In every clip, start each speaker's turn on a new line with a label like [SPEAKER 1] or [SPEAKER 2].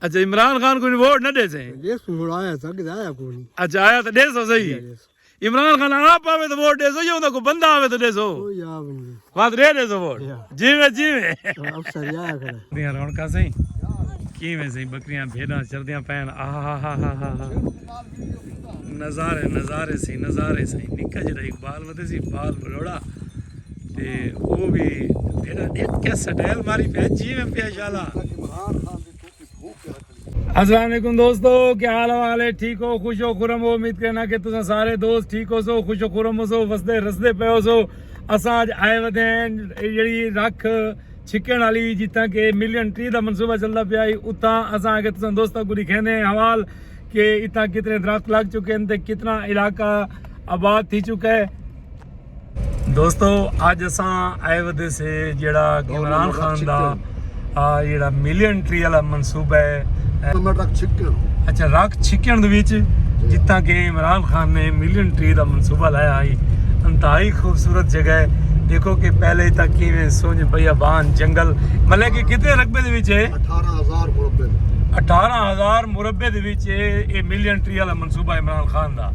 [SPEAKER 1] अच्छा इमरान खान को वोट न दे से
[SPEAKER 2] आया था कि आया को नहीं।
[SPEAKER 1] अच्छा आया तो दे सो सही इमरान खान आप आवे तो वोट दे सो या को बंदा आवे तो दे सो बात दे सो वोट जी में
[SPEAKER 2] अफसर आया करे
[SPEAKER 1] दियां रौनका सही किवें सही बकरियां भेड़ां चरदियां पैन आहा नज़ारे सही निक्का जिहा इकबाल वदे सी बाल बलोड़ा ते वो भी भेड़ा एक क्या स्टाइल मारी पे जी में पे शाला। अस्सलाम वालेकुम दोस्तों, क्या हाल है? ठीक हो, खुश हो, खुरम हो? उम्मीद करना कि तुम सारे दोस्त ठीक हो सो, खुश हो खुरम हो सो, वसदे रसदे पे हो सो। असां अज आए वदे जी रख छिकण वाली जितना कि मिलियन ट्री का मनसूबा चलता पिया उतना असां अगर तुम दोस्तों को दिखाने हवाल कि इतना कितने दरख्त लग चुके हैं ते कितना इलाका आबाद थी चुका है। दोस्तों अज असां आए वदे से जड़ा इमरान खान का जड़ा मिलियन ट्री वाला मनसूबा है अच्छा रख छिकण दे विच जितना कि इमरान खान ने मिलियन ट्री का मनसूबा लाया है इंतहाई खूबसूरत जगह है। देखो कि पहले तक किवें सोच बियाबान जंगल मतलब कि कितने रकबे दे विच है 18,000 मुरब्बे दे विच ये मिलियन ट्री वाला मनसूबा इमरान खान का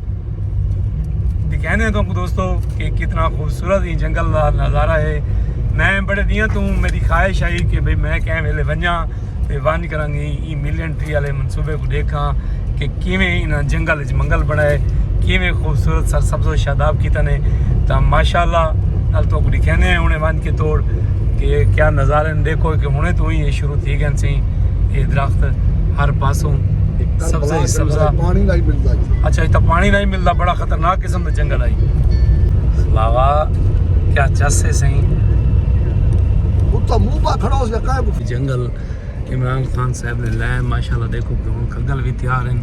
[SPEAKER 1] दिखाने तुमको दोस्तों कि कितना खूबसूरत ही जंगल का नज़ारा है। मैं बड़े दिनों तो मेरी ख्वाहिश आई कि भाई मैं क्या वेले वजा तो वन करांगी ई मिलियन ट्री वाले मनसूबे को देखा कि किवें इन जंगल मंगल बनाए किवें खूबसूरत सरसब्ज़ो शादाब किता ने तो माशाअल्लाह नाल तो को दिखाने उन्हें वन के तोड़ कि क्या नज़ारे देखो कि हुणे तो ही शुरू थी गए सी ये दरख्त हर पासों सब्ज़ा ही सब्ज़ा
[SPEAKER 2] पानी नहीं मिलता।
[SPEAKER 1] अच्छा इतना पानी नहीं मिलता बड़ा खतरनाक किस्म का जंगल आई लावा क्या चस्से सही
[SPEAKER 2] मुंह पा खड़ा हो सका
[SPEAKER 1] जंगल इमरान खान साहब ने लाया माशाल्लाह। देखो कि हुन खगल भी तैयार हैं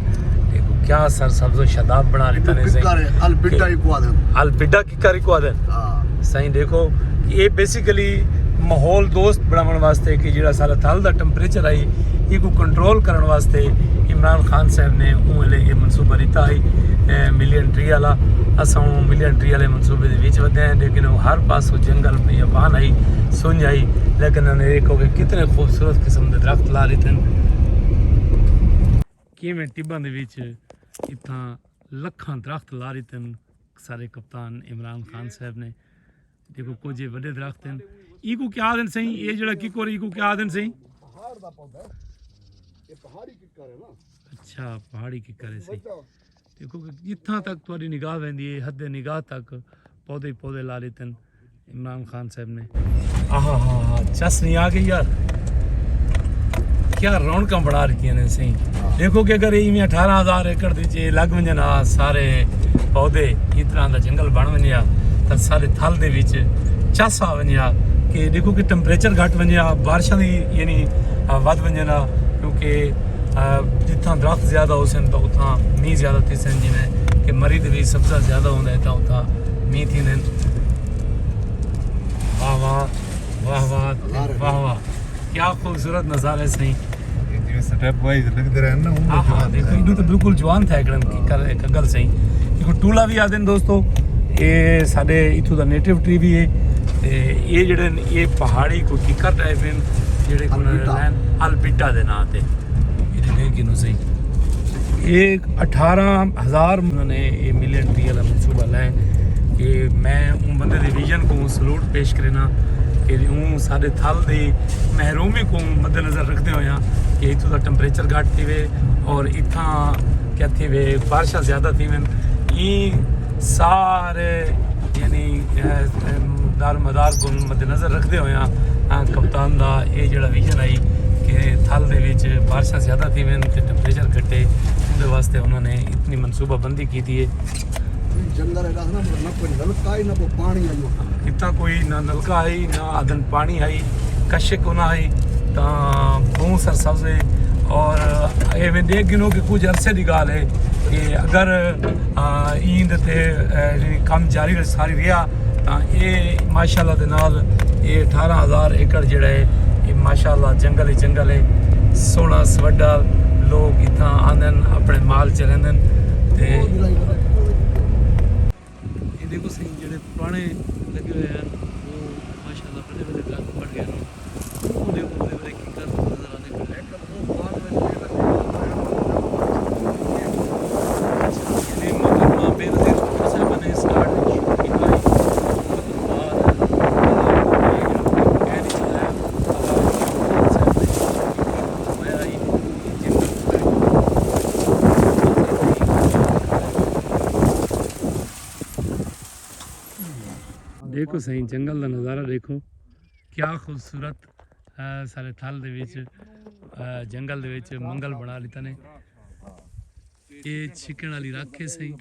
[SPEAKER 1] देखो क्या सर सब्ज़ो शादाब बना लेता ने सही अलबिडा की कारी को आदन सही देखो ये बेसिकली माहौल दोस्त बनाने वास्ते कि जिहड़ा सारा थल दा टेंपरेचर आई इको कंट्रोल करने वास्ते इमरान खान साहब ने उहले ये मनसूबा दिता है मिलियन ट्री वाला। असां मिलियन ट्री वाले मनसूबे दे विच वधे हैं लेकिन वो हर पासों जंगल बियाबान आई सुंज आई लेकिन उन्हें देखो कि कितने खूबसूरत किस्म के दरख्त ला रहे थे किवें टिब्बां दे विच इत्थां लखां दरख्त ला रहे थे सारे कप्तान इमरान खान साहब ने। देखो कुछ बड़े दरख्त हैं इको क्या आदन सही ये जड़ा किकोर इको क्या आदन सही अच्छा पहाड़ी किकर है सही। देखो कि जितना तक तुम्हारी निगाह वेंदी है हद निगाह तक पौधे पौधे ला लेते हैं इमरान खान साहब ने। हाँ चस नहीं आ गई यार क्या रौनक बढ़ा रखी ने सही। देखो कि अगर इवें 18,000 एकड़ दे लग वंजन सारे पौधे इस तरह का जंगल बन वंजा तो सारे थल दे विच चस आ वंजा कि देखो कि टेंपरेचर घट वंजा बारिशां दी यानी वध वंजन क्योंकि जितना दरख्त ज़्यादा हो सन तो उतना मीह ज़्यादा थी सन जिमें कि मरी भी सब्ज़ा ज़्यादा होंदा है तो उतना मीह थी वाह वाह वाह वाह वाह वाह क्या खूबसूरत नज़ारा है सही
[SPEAKER 2] स्टेप वाइज लगते रहे ना।
[SPEAKER 1] हाँ देखो इधर तो बिल्कुल जवान था एकदम कगल सही। देखो टूला भी आते हैं दोस्तों ये साढ़े इथों का नेटिव ट्री भी है ये जड़े ये पहाड़ी कोई किकर टाइप हैं जेडे अलबिटा के नाम से कि सही। एक 18,000 उन्होंने ये मिलियन ट्री वाला मनसूबा लाए कि मैं उन बंदे के विजन को सलूट पेश करना कि ऊँ सारे थल की महरूमी को मद्देनज़र रखते हुए कि इतों का टेंपरेचर घट थी वे और इतना क्या थी वे बारिशा ज़्यादा थी वन ये सारे यानी दार मदार को मद्देनज़र रखते हुए कप्तान का ये जड़ा विजन आई कि थल दे विच बारिशां ज़्यादा थी वन ते टेंपरेचर घटे उनके वास्ते उन्होंने इतनी मनसूबाबंदी की थी इतना कोई ना नलका आई ना आदन पानी आई कशिक ना आई तो बहुत सर सब्ज़े और ये देख गिनो कि कुछ अरसे की गाल है कि अगर ईंद ते कम जारी सारी रहा तो ये माशाल्लाह दे नाल ये 18,000 एकड़ जड़ा है ये माशाल्लाह जंगल है सोहना सवड्डा लोग इतना आंदे अपने माल च रहिंदे ते ये देखो सही जेडे पुराने लगे हुए हैं वो माशाल्लाह बड़े बड़े दरख्त बढ़ गए हैं वो देखो बड़े बड़े किकर नजर आने को देखो सही जंगल का नज़ारा देखो क्या खूबसूरत सारे थल दे विच जंगल दे विच मंगल बना लिता ने ये छिकण वाली राख है सही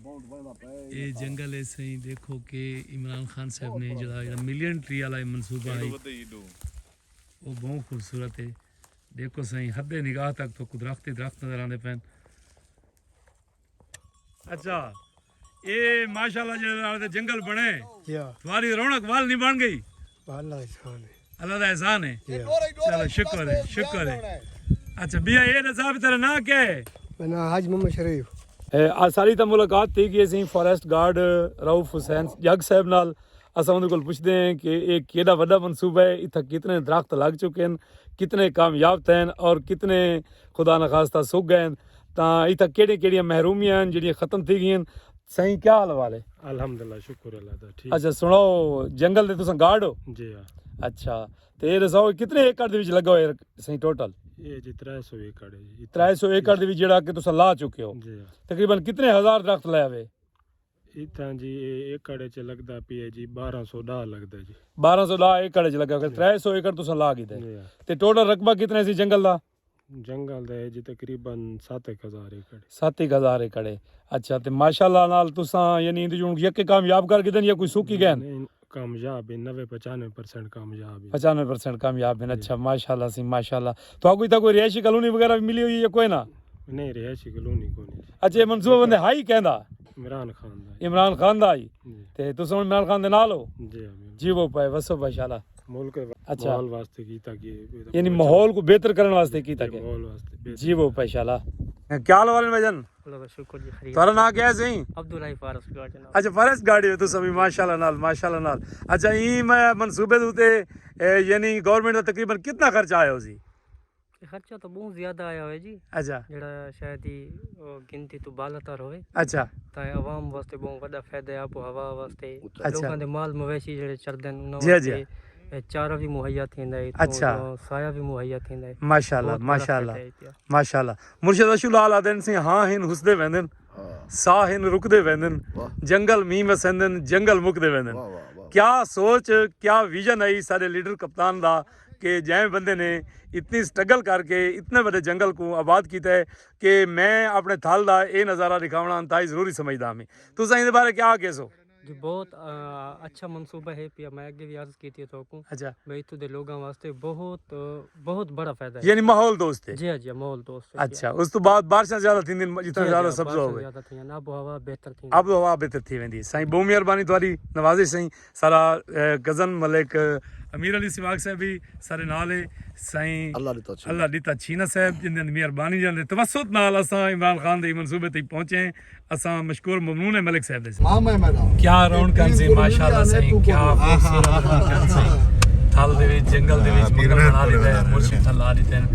[SPEAKER 1] ये जंगल है सही देखो कि इमरान खान साहब ने जड़ा मिलियन ट्री वाला मनसूबा है वो बहुत खूबसूरत है देखो सही हदे निगाह तक तो दरख्त नजर आते पैन अच्छा ये माशाल्लाह जो जंगल बने तुम्हारी रौनक वाल नहीं बन गई अल्लाह का एहसान है चलो शुक्र है अच्छा भैया ये साहब तेरा नाम क्या है
[SPEAKER 2] हाज मोहम्मद शरीफ
[SPEAKER 1] आज सारी तो मुलाकात थी कि ਅਸੀਂ फॉरेस्ट गार्ड रऊफ हुसैन जग साहब नाल असां उनके कोल पुछदे हैं कि एक केड़ा बड़ा मनसूबा है इतना कितने दरख्त लग चुके हैं कितने कामयाब थे और कितने खुदा न खास्ता सुख गए तो इतना केड़ियां महरूमियां जड़ियां खत्म थी गई सही क्या हाल वाले
[SPEAKER 3] अल्हम्दुलिल्लाह शुक्र अल्लाह दा ठीक
[SPEAKER 1] अच्छा सुनो जंगल दे तुसां गार्ड हो
[SPEAKER 3] जी हां
[SPEAKER 1] अच्छा ते ये दसो कितने एकड़ दे विच लगा होया सही टोटल
[SPEAKER 3] ये जी 300 एकड़ है जी
[SPEAKER 1] 300 एकड़ दे विच जेड़ा कि तुसां ला चुके हो
[SPEAKER 3] जी हां
[SPEAKER 1] तकरीबन कितने हजार दरख्त ले आवे
[SPEAKER 3] इतना जी एकड़ च लगदा पी है जी 1210 लगदा जी
[SPEAKER 1] 1210 एकड़ च लगा 300 एकड़ तुसां ला गए
[SPEAKER 3] जी हां
[SPEAKER 1] ते टोटल रकबा कितने सी जंगल दा
[SPEAKER 3] जंगल दा है जी तकरीबन 7000 एकड़
[SPEAKER 1] 7000 एकड़ है अच्छा ते माशाल्लाह नाल तुसां यानी इंदे जो यके कामयाब कर गए या कोई सुकी गए
[SPEAKER 3] नहीं कामयाब है 90-95% कामयाब है
[SPEAKER 1] 95% कामयाब है अच्छा माशाल्लाह सी माशाल्लाह तो आपको इतना कोई रिहायशी कॉलोनी वगैरह भी मिली हुई है कोई ना
[SPEAKER 3] नहीं रिहायशी कॉलोनी कोनी जी
[SPEAKER 1] अच्छा ये मनसूबा बंदे हाई कहंदा
[SPEAKER 3] इमरान खान दा
[SPEAKER 1] इमरान खान दा आई
[SPEAKER 3] जी
[SPEAKER 1] ते तुसां इमरान खान दे नाल हो
[SPEAKER 3] जी हां
[SPEAKER 1] जी वो पाए वसो माशाल्लाह
[SPEAKER 3] मुल्क
[SPEAKER 1] अच्छा।
[SPEAKER 3] माहौल वास्ते कीता कि
[SPEAKER 1] यानी माहौल को बेहतर करने वास्ते कीता के
[SPEAKER 3] माहौल वास्ते
[SPEAKER 1] जी वो माशाल्लाह क्या हाल वाले भाईजान
[SPEAKER 4] अल्लाह का शुक्र जी खैर
[SPEAKER 1] तुम्हारा नाम क्या है सही
[SPEAKER 4] अब्दुल्ला फारस गार्ड जनाब
[SPEAKER 1] अच्छा फॉरेस्ट गाड़ी हो तो सभी माशाल्लाह नाल अच्छा ई मैं मनसूबे दे उते यानी गवर्नमेंट दा तकरीबन कितना खर्चा आया उसी
[SPEAKER 4] खर्चा तो बहुत ज्यादा आया है जी
[SPEAKER 1] अच्छा
[SPEAKER 4] जड़ा शायद ही गिनती तो बालातर होवे
[SPEAKER 1] अच्छा
[SPEAKER 4] ताए आवाम वास्ते बहुत बड़ा फायदा है आपो हवा वास्ते
[SPEAKER 1] अच्छा।
[SPEAKER 4] लोगों दे माल मवेशी जड़े चरदन उन
[SPEAKER 1] जी, जी।
[SPEAKER 4] चारा भी मुहैया थींदा है
[SPEAKER 1] अच्छा।
[SPEAKER 4] साया भी मुहैया थींदा है
[SPEAKER 1] माशाल्लाह
[SPEAKER 4] बहुत बड़ा
[SPEAKER 1] माशाल्लाह
[SPEAKER 4] फायदा है इत्या।
[SPEAKER 1] माशाल्लाह मुर्शिद अशुल आल आदन से हाँ हिन हुसदे वेंदन साह हिन रुकदे वेंदन जंगल मी वसेंदन जंगल मुकदे वेंदन क्या सोच क्या विजन है सारे लीडर कप्तान दा कि जैं बंदे ने इतनी स्ट्रगल करके इतने बड़े जंगल को आबाद किया है कि मैं अपने थल का ये नज़ारा दिखाना इंतहाई जरूरी समझदा मैं तुस इहदे बारे क्या कहसो
[SPEAKER 4] जी बहुत अच्छा मनसूबा है पिया मैं अगे भी अर्ज की थी तो को
[SPEAKER 1] अच्छा
[SPEAKER 4] भाई इत्थों दे लोगों वास्ते बहुत बहुत बड़ा फायदा है
[SPEAKER 1] यानी माहौल दोस्त है
[SPEAKER 4] जी हाँ जी माहौल दोस्त है
[SPEAKER 1] अच्छा उस तो बाद बारिशां ज्यादा थी जितना ज्यादा सब्ज़ होवे
[SPEAKER 4] ज्यादा थी ना हवा बेहतर थी
[SPEAKER 1] अब हवा बेहतर थी वेंदी साईं बहुत मेहरबानी तुम्हारी नवाज़िश साईं सारा गजन मलिक अमीर अली सिवाग साहब भी सारे नाल है साईं अल्लाह दी छीना साहब जिन्हें मेहरबानी जिन्हें तवसुत नाल असां इमरान खान दे मनसूबे तक पहुंचे असां मशकूर ममनून है मलिक साहब दे
[SPEAKER 2] हां मैं मैडम
[SPEAKER 1] क्या रौनकां से माशाल्लाह साईं क्या खूबसूरत रौनकां साईं थल दे विच जंगल दे विच मंगल बना लिते हैं मुर्शिद थल ला लिते हैं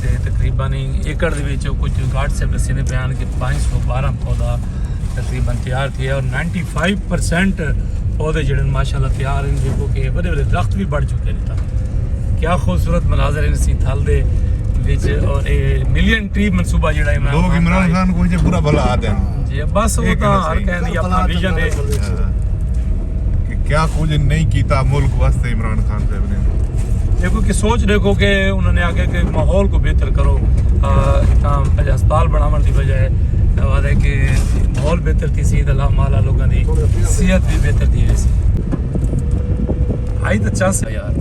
[SPEAKER 1] ते तकरीबन एकड़ दे विच कुछ गार्ड साहब दस्से ने बयान कि 512 पौधा तकरीबन तैयार थे और 95% पौधे जड़े माशाल्लाह तैयार हैं देखो कि बड़े बड़े दरख्त भी बढ़ चुके हैं क्या खूबसूरत मनाजर हैं इसी थल दे विच और ये मिलियन ट्री मनसूबा जड़ा
[SPEAKER 2] लोग इमरान खान को जे पूरा भला आते हैं
[SPEAKER 1] जी बस वो तो हर कहने अपना विजन है
[SPEAKER 2] कि क्या कुछ नहीं कीता मुल्क वास्ते इमरान खान साहब ने
[SPEAKER 1] देखो कि सोच देखो कि उन्होंने आगे के माहौल को बेहतर करो इतना अस्पताल बनाने की बजाय वादे कि माहौल बेहतर थी सी अल्लाह माला लोगों की सेहत भी बेहतर थी वैसे आई तो चांस यार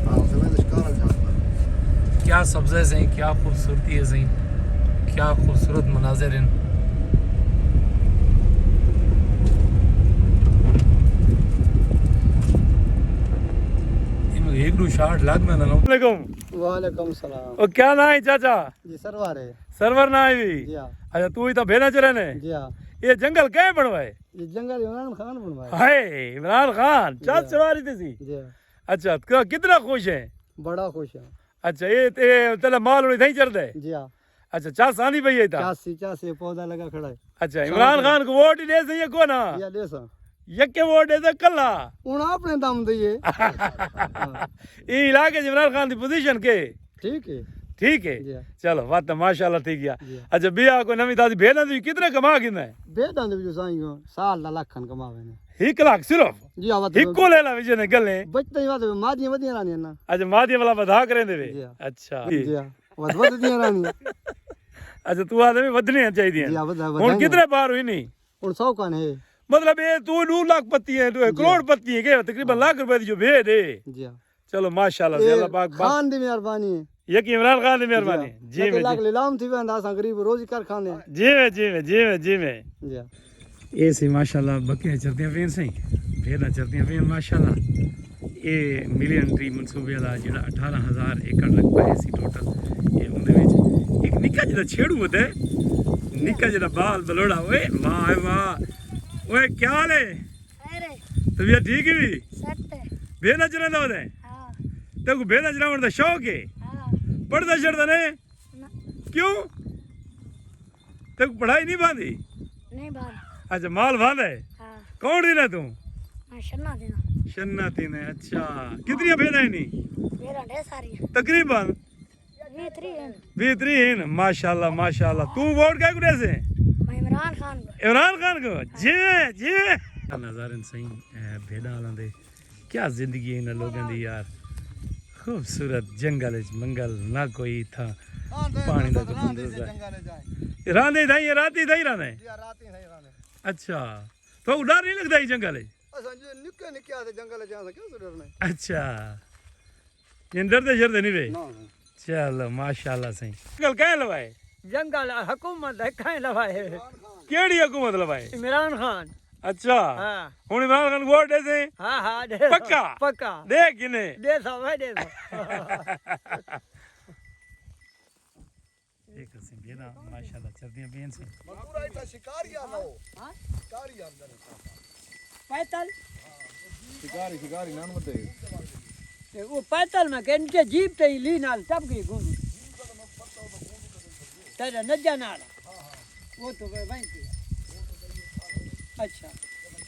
[SPEAKER 1] क्या सब्ज़े सही क्या खूबसूरती है सही क्या खूबसूरत मनाजिर हैं एक दो शॉट लग में ना
[SPEAKER 2] वालेकुम सलाम
[SPEAKER 1] और क्या ना है चाचा
[SPEAKER 2] जी सरवार है
[SPEAKER 1] सरवर ना आई
[SPEAKER 2] जी हां
[SPEAKER 1] अच्छा तू ही तो भेना च रहने
[SPEAKER 2] जी हां
[SPEAKER 1] ये जंगल क्या बनवाए
[SPEAKER 2] ये जंगल इमरान खान बनवाया
[SPEAKER 1] हाय इमरान खान चाँद चढ़वा थी सी
[SPEAKER 2] जी हां
[SPEAKER 1] अच्छा कितना खुश है
[SPEAKER 2] बड़ा खुश है
[SPEAKER 1] अच्छा ये तेरा माल उड़ी थी चढ़ दे
[SPEAKER 2] जी हां
[SPEAKER 1] अच्छा चास आनी पई है ता
[SPEAKER 2] 80 पौधा लगा खड़ा है
[SPEAKER 1] अच्छा इमरान खान को वोट ही दे सही है को ना
[SPEAKER 2] या दे सा
[SPEAKER 1] यके वोट दे कल्ला
[SPEAKER 2] उन अपने दम दिए
[SPEAKER 1] ये इलाके इमरान खान की पोजीशन के
[SPEAKER 2] ठीक है
[SPEAKER 1] ठीक है
[SPEAKER 2] जी हाँ।
[SPEAKER 1] चलो बात तो माशाल्लाह ठीक है
[SPEAKER 2] जी हाँ।
[SPEAKER 1] अच्छा बिया को नवी दादी भेना दी कितने कमा गिंदा है
[SPEAKER 2] बेटा ने जो साईं साल ला लाखन कमावे ने
[SPEAKER 1] 1 ਲੱਖ ਸਿਰਫ
[SPEAKER 5] जी हाँ बात
[SPEAKER 1] ਇੱਕੋ ਲੈ ਲਾ ਵਿਜੇ ਨੇ ਗੱਲੇ
[SPEAKER 5] बचते ही बात मादियां वधियां रानियां ना
[SPEAKER 1] ਅੱਜ ਮਾਦੀਆਂ ਵਾਲਾ ਵਧਾ ਕरेंਦੇ ਵੇ
[SPEAKER 5] ਜੀ ਹਾਂ।
[SPEAKER 1] ਅੱਛਾ
[SPEAKER 5] जी हाँ वधियां रानियां
[SPEAKER 1] ਅੱਛਾ ਤੂੰ ਆਦੇ ਵੀ ਵਧਣੀਆਂ ਚਾਹੀਦੀਆਂ
[SPEAKER 5] जी हाँ
[SPEAKER 1] ਹੁਣ ਕਿਧਰੇ ਬਾਹਰ ਹੋਈ ਨਹੀਂ
[SPEAKER 5] और 100 कान है
[SPEAKER 1] मतलब ये तू 2 लाख पत्ती है तू करोड़पति है के तकरीबन लाख रुपए की जो भेद है
[SPEAKER 5] जी हाँ
[SPEAKER 1] चलो माशाल्लाह से अल्लाह पाक
[SPEAKER 5] खान दी मेहरबानी है
[SPEAKER 1] ये कि इमरान खान की मेहरबानी जी में
[SPEAKER 5] लाख लीलाम थी वेंदा असा गरीब रोज कर खाने
[SPEAKER 1] जी में जी में जी में जी में
[SPEAKER 5] जी हाँ
[SPEAKER 1] ये सी माशाल्लाह बकरियां चलदियां पेन सही भेड़ां चलदियां पेन माशाल्लाह ये मिलियन ट्री मनसूबे वाला जेड़ा 18000 एकड़ लग पाए सी टोटल ये उनदे विच एक निक्का जेड़ा छेड़ू होता है निक्का जेड़ा बाल बलोड़ा ओए वाह वाह ओए क्या हाल है
[SPEAKER 6] अरे
[SPEAKER 1] तबीयत ठीक है भी
[SPEAKER 6] सट है
[SPEAKER 1] भेड़ा चलांदा होता है
[SPEAKER 6] हाँ
[SPEAKER 1] तेरे को भेड़ा चलावन दा शौक है
[SPEAKER 6] हाँ
[SPEAKER 1] पढ़दा छड़दा ने
[SPEAKER 6] ना
[SPEAKER 1] क्यों तेरे को पढ़ाई नहीं बांधी
[SPEAKER 6] नहीं बार
[SPEAKER 1] अच्छा माल बांधा है
[SPEAKER 6] हाँ
[SPEAKER 1] कौन देना तू
[SPEAKER 6] मैं शन्ना देना
[SPEAKER 1] शन्ना तीन है अच्छा कितनी भेड़ा है नहीं
[SPEAKER 6] मेरा ढेर सारी है
[SPEAKER 1] तकरीबन
[SPEAKER 6] ये थ्री है
[SPEAKER 1] 23 माशाल्लाह माशाल्लाह तू वोट क्या कुछ से
[SPEAKER 6] मैं इमरान खान को
[SPEAKER 1] इमरान खान को जी जी नज़ारे सही भेड़ा वालों दे क्या जिंदगी है इन लोगों दी यार खूबसूरत जंगल मंगल ना कोई था पानी का कबूतर रांदे दाई राती दाई रांदे अच्छा तो डर नहीं लगता ये जंगल है
[SPEAKER 5] निक्के निक्के आते जंगल जा क्यों डरना
[SPEAKER 1] अच्छा ये डरते शरते नहीं रहे चलो माशाल्लाह सही जंगल कह लवाए
[SPEAKER 4] जंगल हुकूमत कहीं लवाए
[SPEAKER 1] केड़ी हुकूमत लवाए
[SPEAKER 4] इमरान खान
[SPEAKER 1] अच्छा
[SPEAKER 4] हाँ
[SPEAKER 1] हुन इमरान खान वोट दे से
[SPEAKER 4] हाँ हाँ दे
[SPEAKER 1] पक्का
[SPEAKER 4] पक्का
[SPEAKER 1] दे किने
[SPEAKER 4] दे सौ भाई दे सौ
[SPEAKER 1] एक से बेना माशाल्लाह चलदियां बेन से
[SPEAKER 5] पूरा इतना शिकारिया ना हो शिकारिया अंदर
[SPEAKER 4] पैदल
[SPEAKER 2] शिकारी नान मत
[SPEAKER 4] वो पैदल में के नीचे जीप ते ही ली नाल टप गई घूम तेरा नज्जा नाल वो तो वहीं पे अच्छा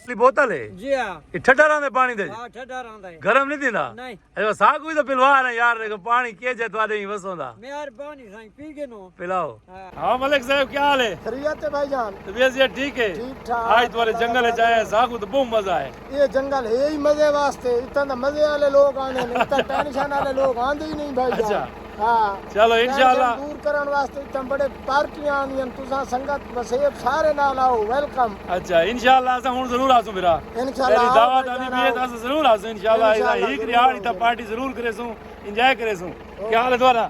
[SPEAKER 1] बोतल है
[SPEAKER 4] जी हाँ
[SPEAKER 1] ये ठंडा रहंदे पानी दे
[SPEAKER 4] हाँ ठंडा रहंदा है
[SPEAKER 1] गरम नहीं दिंदा
[SPEAKER 4] नहीं
[SPEAKER 1] अरे साग भी तो पिलवा है यार देखो पानी के जे तवाडे ही वसोंदा
[SPEAKER 4] मेहरबानी साईं पी के नो
[SPEAKER 1] पिलाओ
[SPEAKER 4] हाँ।
[SPEAKER 1] हाँ मलिक साहब क्या हाल है
[SPEAKER 5] खैरियत है भाईजान
[SPEAKER 1] तबीयत ये ठीक है
[SPEAKER 5] ठीक ठाक
[SPEAKER 1] आज तुम्हारे जंगल है जाए साग तो बहुत मजा है
[SPEAKER 5] ये जंगल है ही मजे वास्ते इतना मजे वाले लोग आने नहीं इतना टेंशन वाले लोग आंदे ही नहीं भाईजान
[SPEAKER 1] अच्छा।
[SPEAKER 5] हाँ
[SPEAKER 1] चलो इंशाल्लाह
[SPEAKER 5] दूर करने वास्ते इतना बड़े पार्टियां आंदियां तुसा संगत वसेब सारे नाल आओ वेलकम
[SPEAKER 1] अच्छा इंशाल्लाह असा हुन जरूर आसू मेरा
[SPEAKER 5] इंशाल्लाह
[SPEAKER 1] तेरी
[SPEAKER 5] आओ
[SPEAKER 1] दावत
[SPEAKER 5] भाईजान,
[SPEAKER 1] आनी भी है तो असा जरूर आसू इंशाल्लाह
[SPEAKER 5] इंशाल्लाह,
[SPEAKER 1] एक
[SPEAKER 5] जरूर
[SPEAKER 1] रियाड़
[SPEAKER 5] आओ।
[SPEAKER 1] इता पार्टी जरूर करे सू एंजॉय करे सू क्या हाल है तुम्हारा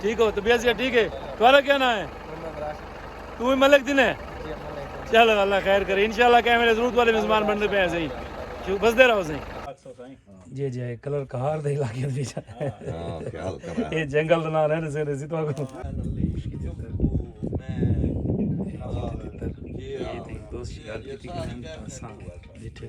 [SPEAKER 1] ठीक हो तबीयत से ठीक है तुम्हारा क्या नाम है तू भी मलिक दिन है चलो अल्लाह खैर करे इंशाल्लाह क्या मेरे जरूरत वाले मेहमान बनते पे सही क्यों बसते रहो सही जी जी कलर कहार दे इलाके दे विच ये जंगल दा नाम रहने से रसी तो ये दोस्त शिकार की